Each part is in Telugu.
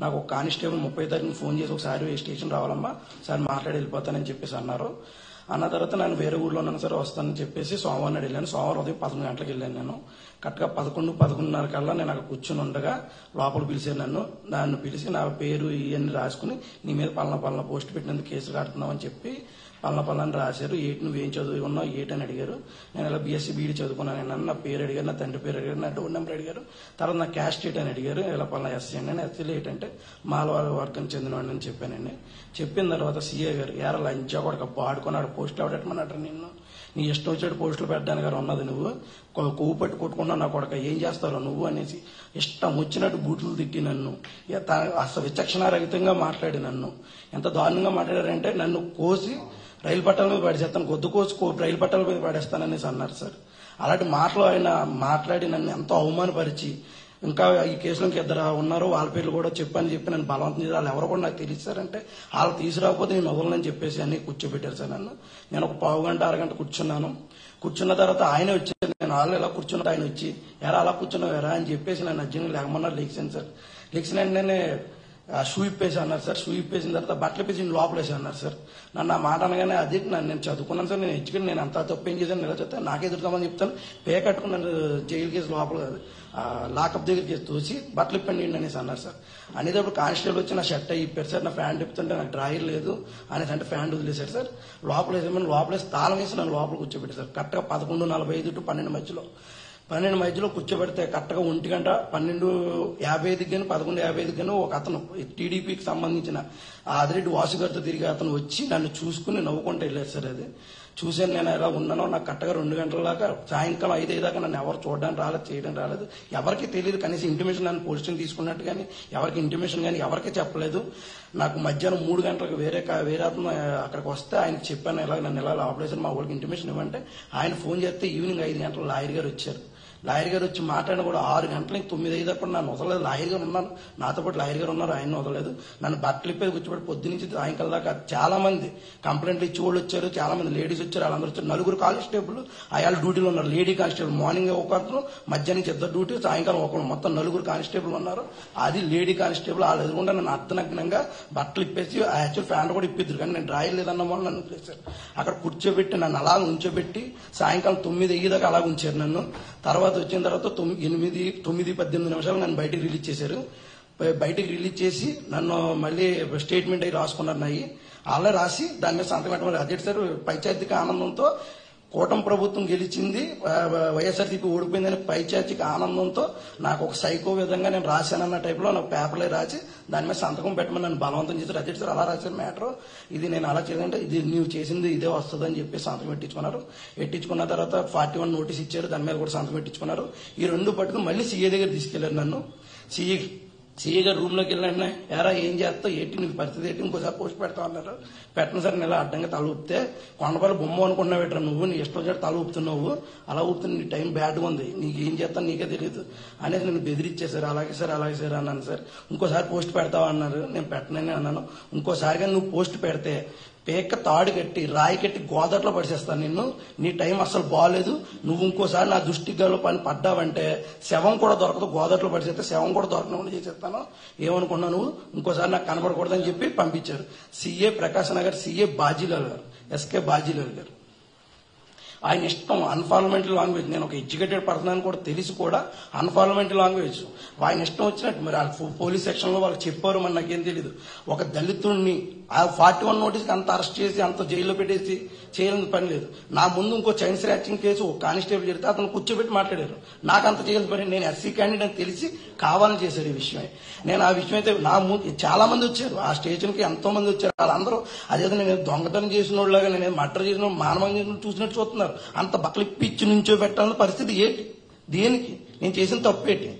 నాకు ఒక కానిస్టేబుల్ 30 తారీఖున ఫోన్ చేసి ఒకసారి స్టేషన్ రావాలమ్మా, సార్ మాట్లాడి వెళ్ళిపోతానని చెప్పేసి అన్నారు. అన్న తర్వాత నేను వేరే ఊర్లో ఉన్నాను సార్, వస్తానని చెప్పేసి సోమవారం నాడు వెళ్ళాను. సోమవారం ఉదయం 11 గంటలకు వెళ్ళాను. నేను కరెక్ట్గా 11-11:30 కల్లా నేను అక్కడ కూర్చుని ఉండగా లోపల పిలిచాను. నన్ను పిలిచి నా పేరు ఇవన్నీ రాసుకుని నీ మీద పలానా పోస్ట్ పెట్టినందుకు కేసు కడుతున్నావు అని చెప్పి పలానా రాశారు. నువ్వేం చదువు ఉన్నావు ఏంటని అడిగారు. నేను ఇలా బీఎస్సీ బీఈడీ చదువుకున్నాను. నా పేరు అడిగారు, నా తండ్రి పేరు అడిగారు, నా డోర్ నెంబర్ అడిగారు. తర్వాత నా క్యాస్ట్ డేట్ అని అడిగారు. ఇలా పలానా ఎస్సీ అండి. నేను ఎస్సీలో ఏంటంటే మాలవాళ్ళ వర్గం చెందినవాడిని అని చెప్పానండి. చెప్పిన తర్వాత సీఏ గారు ఏరా లంచా కూడా పాడుకున్నాడు, పోస్టులు ఎవడెట్టమన్నట్టు నిన్ను, నీ ఇష్టం వచ్చాడు పోస్టులు పెట్టడానికి గారు ఉన్నది, నువ్వు కొవ్వు పట్టి కొట్టుకున్నావు నా కొడక, ఏం చేస్తారో నువ్వు అనేసి ఇష్టం వచ్చినట్టు బూట్లు తిట్టి నన్ను అసలు విచక్షణారహితంగా మాట్లాడి నన్ను ఎంత దారుణంగా మాట్లాడారంటే నన్ను కోసి రైలు పట్టాల మీద పడేస్తాను, గొద్దు కోసి రైలు పట్టాల మీద పడేస్తాననేసి అన్నారు సార్. అలాంటి మాటలు ఆయన మాట్లాడి నన్ను ఎంతో అవమానపరిచి, ఇంకా ఈ కేసులో ఇద్దరు ఉన్నారు వాళ్ళ పేర్లు కూడా చెప్పని చెప్పి నన్ను బలవంతం చేసి వాళ్ళు ఎవరు కూడా నాకు తెలిసారంటే వాళ్ళు తీసుకురాకపోతే నేను వదలనని చెప్పేసి అన్ని కూర్చోబెట్టారు సార్ నన్ను. నేను ఒక పావు గంట అరగంట కూర్చున్నాను. కూర్చున్న తర్వాత ఆయనే వచ్చారు. నేను వాళ్ళు ఎలా కూర్చున్నట్టు ఆయన వచ్చి ఎరా అలా కూర్చున్నావు ఎరా అని చెప్పేసి నన్ను అర్జెంట్గా లేకమన్నారు. లెగిసాను సార్. లెగిసిన వెంటనే షూ ఇప్పేసి అన్నారు సార్. షూ ఇప్పేసిన తర్వాత బట్టలు ఇప్పేసి లోపలేసి అన్నారు సార్. నన్ను ఆ మాట అనగానే అది నేను చదువుకున్నాను సార్, నేను ఎడ్యుకేట్, నేను అంతా తప్పు ఏం చేశాను ఇలా చెప్తాను, నాకే ఎదురుతామని చెప్తాను. పే కట్టుకున్నాను జైలు కేసు లోపల లాకప్ దగ్గరికి తోసి బట్టలు ఇప్పండి అనేసి అన్నారు సార్. అనేటప్పుడు కానిస్టేబుల్ వచ్చి నా షర్ట్ ఇప్పారు సార్. నా ప్యాంట్ ఇప్పుతుంటే నాకు డ్రాయర్ లేదు అనేసి అంటే ప్యాంట్ వదిలేశారు సార్. లోపలేసి తాళం వేసి నన్ను లోపల కూర్చోబెట్టారు సార్. కరెక్ట్గా 11:45 to 12 మధ్యలో 12 మధ్యలో కూర్చోబెడితే కరెక్ట్గా 1 గంట 12:55 కానీ 11:55 కానీ ఒక అతను టీడీపీకి సంబంధించిన ఆదిరెడ్డి వాసుగారితో తిరిగి అతను వచ్చి నన్ను చూసుకుని నవ్వుకుంటూ వెళ్ళారు సార్. అది చూశాను నేను ఎలా ఉన్నానో. నాకు కరెక్ట్గా 2 గంటల దాకా సాయంకాలం 5 దాకా నన్ను ఎవరు చూడడానికి రాలేదు, చేయడం రాలేదు, ఎవరికి తెలియదు. కనీసం ఇంటిమేషన్ నన్ను పోలీసుని తీసుకున్నట్టు కానీ ఎవరికి ఇంటిమేషన్ కానీ ఎవరికీ చెప్పలేదు. నాకు మధ్యాహ్నం 3 గంటలకు వేరే అతను అక్కడికి వస్తే ఆయనకి చెప్పాను ఇలా నన్ను ఎలా ఆపరేషన్ మా వాళ్ళకి ఇంటిమేషన్ ఇవ్వంటే ఆయన ఫోన్ చేస్తే ఈవినింగ్ 5 గంటలకు లాయర్ గారు వచ్చారు. లాయర్ గారు వచ్చి మాట్లాడిన కూడా 6 గంటల నుంచి 9 దాకా నన్ను వదలలేదు. లాయర్ గారు ఉన్నారు నాతో పాటు, లాయర్ గారు ఉన్నారు, ఆయన వదలలేదు. నన్ను బట్టలు ఇప్పేది కూర్చోబెట్టి పొద్దు నుంచి సాయంకాలం దాకా చాలా మంది కంప్లైంట్లు ఇచ్చి వాళ్ళు వచ్చారు, చాలా మంది లేడీస్ వచ్చారు, వాళ్ళందరూ వచ్చారు. 4 కానిస్టేబుల్ అయాల డ్యూటీలో ఉన్నారు. లేడీ కానిస్టేబుల్ మార్నింగ్ ఒక అతను, మధ్యాహ్నం 2 డ్యూటీ, సాయంకాలం ఒకరు, మొత్తం 4 కానిస్టేబుల్ ఉన్నారు. అది లేడీ కానిస్టేబుల్. వాళ్ళు ఎదురుకుండా నన్ను అర్ధనగ్నంగా బట్టలు ఇప్పేసి యాక్చువల్ ప్యాంట్ కూడా ఇప్పిద్దరు కానీ నేను డ్రాయర్ లేదన్న వాళ్ళు నన్ను వదిలేశారు. అక్కడ కూర్చోబెట్టి నన్ను అలా ఉంచోబెట్టి సాయంకాలం 9 దాకా అలా ఉంచారు నన్ను. తర్వాత వచ్చిన తర్వాత 9:18 నన్ను బయటికి రిలీజ్ చేశారు. బయటికి రిలీజ్ చేసి నన్ను మళ్ళీ స్టేట్మెంట్ అయ్యి రాసుకున్నారు. నాయి అలా రాసి దాని మీద సంతకం పెట్టమని అదే సార్. పైచార్జిక ఆనందంతో కూటమి ప్రభుత్వం గెలిచింది, వైఎస్ఆర్సీపీ ఓడిపోయిందని పైచార్జిక ఆనందంతో నాకు ఒక సైకో విధంగా నేను రాశానన్న టైప్లో నాకు పేపర్లో రాసి దాని మీద సంతకం పెట్టమని నన్ను బలవంతం చేశారు. అదే సార్ అలా రాశారు మ్యాటర్. ఇది నేను అలా చేయాలంటే ఇది నువ్వు చేసింది ఇదే వస్తుందని చెప్పి సంతకం పెట్టించుకున్నారు. పెట్టించుకున్న తర్వాత 41 నోటీస్ ఇచ్చారు, దాని మీద కూడా సంతకం పెట్టించుకున్నారు. ఈ 2 పట్టుకుని మళ్ళీ సీఏ దగ్గర తీసుకెళ్లారు నన్ను. సీఏ గారు రూమ్ లోకి వెళ్ళిన ఎరా ఏం చేస్తావు, ఏంటి నీకు పరిస్థితి ఏంటి, ఇంకోసారి పోస్ట్ పెడతావు అన్నారు. పెట్టిన సార్ నేను అడ్డంగా తల ఊపితే కొండపల్లి బొమ్మ అనుకున్నావు పెట్టరా నువ్వు, నీ ఇష్టం వచ్చాడు తల ఊపుతున్నావు, అలా ఊపుతున్నా నీ టైం బ్యాడ్గా ఉంది, నీకు ఏం చేస్తాను నీకే తెలియదు అనేది నేను బెదిరించేశారు. అలాగే సార్ అన్నాను సార్. ఇంకోసారి పోస్ట్ పెడతావు అన్నారు. నేను పెట్టనని అన్నాను. ఇంకోసారి కానీ నువ్వు పోస్ట్ పెడితే పేక తాడు కట్టి రాయి కట్టి గోదాట్లో పడిచేస్తాను నిన్ను, నీ టైం అసలు బాగాలేదు, నువ్వు ఇంకోసారి నా దృష్టిలో పని పడ్డావంటే శవం కూడా దొరకదు, గోదాట్లో పడిచేస్తే శవం కూడా దొరకకుండా చేసేస్తాను, ఏమనుకున్నావు నువ్వు, ఇంకోసారి నాకు కనబడకూడదని చెప్పి పంపించారు. సీఏ ప్రకాశ్ నగర్ సీఏ బాజీలాల్ గారు, ఎస్కే బాజీలాల్ గారు. ఆయన ఇష్టం అన్పార్లమెంటరీ లాంగ్వేజ్. నేను ఒక ఎడ్యుకేటెడ్ పర్సన్ అని కూడా తెలిసి కూడా అన్పార్లమెంటరీ లాంగ్వేజ్ ఆయన ఇష్టం వచ్చినట్టు. మరి పోలీస్ సెక్షన్ లో వాళ్ళు చెప్పారు, మరి నాకేం తెలియదు. ఒక దళితుడిని ఆ 41 నోటీస్కి అంత అరెస్ట్ చేసి అంత జైల్లో పెట్టేసి చేయాలని పని లేదు. నా ముందు ఇంకో చైన్ స్నాచింగ్ కేసు ఒక కానిస్టేబుల్ జరిగితే అతను కూర్చోబెట్టి మాట్లాడారు. నాకు అంత చేయాల్సిన పని, నేను ఎస్సీ క్యాండిడేట్ అని తెలిసి కావాలని చేశారు ఈ విషయమే. నేను ఆ విషయం అయితే నా ముందు చాలా మంది వచ్చారు, ఆ స్టేషన్కి ఎంతో మంది వచ్చారు. వాళ్ళందరూ అదేదో నేను దొంగతనం చేసిన వాళ్ళగా, నేను మర్డర్ చేసిన మానవంగా చూసినట్టు చూస్తున్నారు. అంత బట్టలు ఇప్పించి నుంచో పెట్టాలన్న పరిస్థితి ఏంటి, దేనికి, నేను చేసిన తప్పేంటి?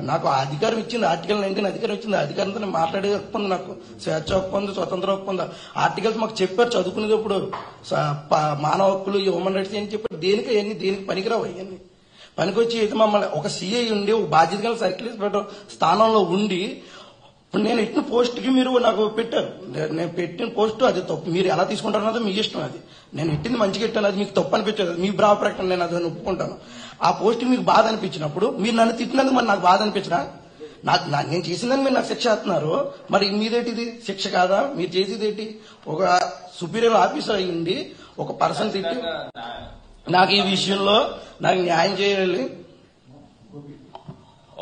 నాకు అధికారం ఇచ్చింది ఆర్టికల్ 19 అధికారం ఇచ్చింది. అధికారంతో నేను మాట్లాడే హక్కు ఉంది, నాకు స్వేచ్ఛ హక్కు ఉంది, స్వతంత్ర హక్కు ఉంది. ఆర్టికల్స్ మాకు చెప్పారు చదువుకునేటప్పుడు, మానవ హక్కులు, హ్యూమన్ రైట్స్ అని చెప్పారు. దేనికి పనికిరావు అవన్నీ. పనికొచ్చి అయితే మమ్మల్ని ఒక సీఐ ఉండి ఒక బాధ్యత గల సర్కిల్ ఇన్స్పెక్టర్ స్థానంలో ఉండి ఇప్పుడు నేను ఎట్టిన పోస్ట్కి మీరు నాకు పెట్టారు. నేను పెట్టిన పోస్ట్ అది తప్పు, మీరు ఎలా తీసుకుంటారన్నది మీ ఇష్టం. అది నేను ఎట్టింది మంచిగా ఎట్టాను, అది మీకు తప్పు అనిపించదు, మీ బ్రా ప్రకటన నేను అది ఒప్పుకుంటాను. ఆ పోస్ట్ మీకు బాధ అనిపించినప్పుడు మీరు నన్ను తిట్టినందుకు మరి నాకు బాధ అనిపించినా నేను చేసిందని మీరు నాకు శిక్ష వేస్తున్నారు, మరి మీదేటిది శిక్ష కాదా? మీరు చేసేదేంటి? ఒక సుపీరియర్ ఆఫీసర్ అయ్యింది ఒక పర్సన్ తిట్టి నాకు ఈ విషయంలో నాకు న్యాయం చేయాలి.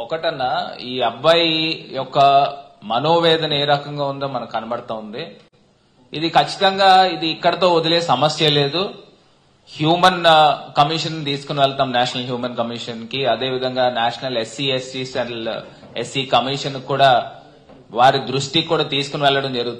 ఒకటన్నా ఈ అబ్బాయి యొక్క మనోవేదన ఏ రకంగా ఉందో మనకు కనబడతా ఉంది. ఇది ఖచ్చితంగా ఇది ఇక్కడతో వదిలే సమస్య లేదు. హ్యూమన్ కమిషన్ తీసుకుని వెళ్తాం, నేషనల్ హ్యూమన్ కమిషన్ కి. అదేవిధంగా నేషనల్ ఎస్సీ కమిషన్ కూడా వారి దృష్టికి కూడా తీసుకుని వెళ్లడం జరుగుతుంది.